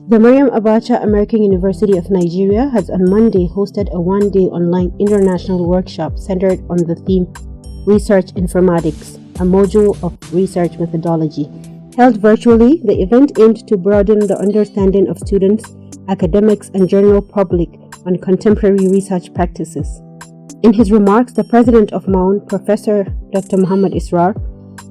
The Maryam Abacha American University of Nigeria has on Monday hosted a one-day online international workshop centered on the theme Research Informatics, a module of research methodology. Held virtually, the event aimed to broaden the understanding of students, academics, and general public on contemporary research practices. In his remarks, the President of MAAUN, Professor Dr. Mohammad Israr,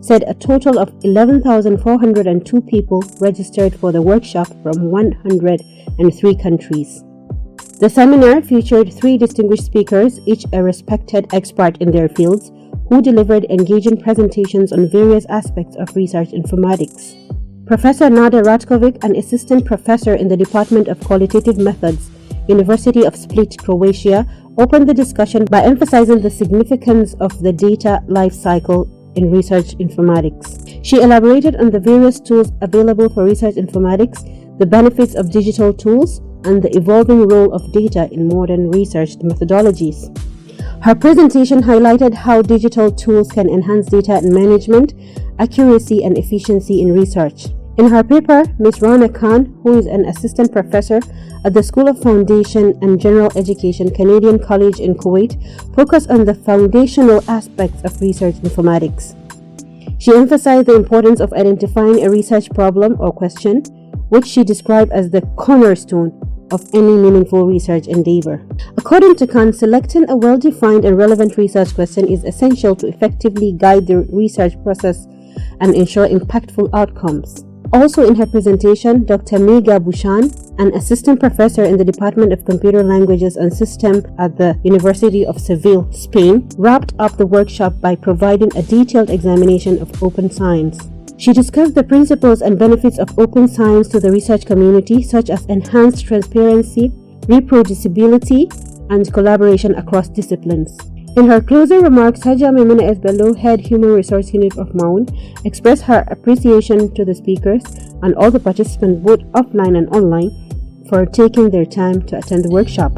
said a total of 11,402 people registered for the workshop from 103 countries. The seminar featured 3 distinguished speakers, each a respected expert in their fields, who delivered engaging presentations on various aspects of research informatics. Professor Nada Ratkovic, an assistant professor in the Department of Qualitative Methods, University of Split, Croatia, opened the discussion by emphasizing the significance of the data life cycle in research informatics. She elaborated on the various tools available for research informatics, the benefits of digital tools, and the evolving role of data in modern research methodologies. Her presentation highlighted how digital tools can enhance data management, accuracy, and efficiency in research. In her paper, Ms. Rana Khan, who is an assistant professor at the School of Foundation and General Education, Canadian College in Kuwait, focused on the foundational aspects of research informatics. She emphasized the importance of identifying a research problem or question, which she described as the cornerstone of any meaningful research endeavor. According to Khan, selecting a well-defined and relevant research question is essential to effectively guide the research process and ensure impactful outcomes. Also in her presentation, Dr. Mega Bushan, an assistant professor in the Department of Computer Languages and Systems at the University of Seville, Spain, wrapped up the workshop by providing a detailed examination of open science. She discussed the principles and benefits of open science to the research community, such as enhanced transparency, reproducibility, and collaboration across disciplines. In her closing remarks, Haja Maimuna S. Bello, Head Human Resource Unit of MAAUN, expressed her appreciation to the speakers and all the participants, both offline and online, for taking their time to attend the workshop.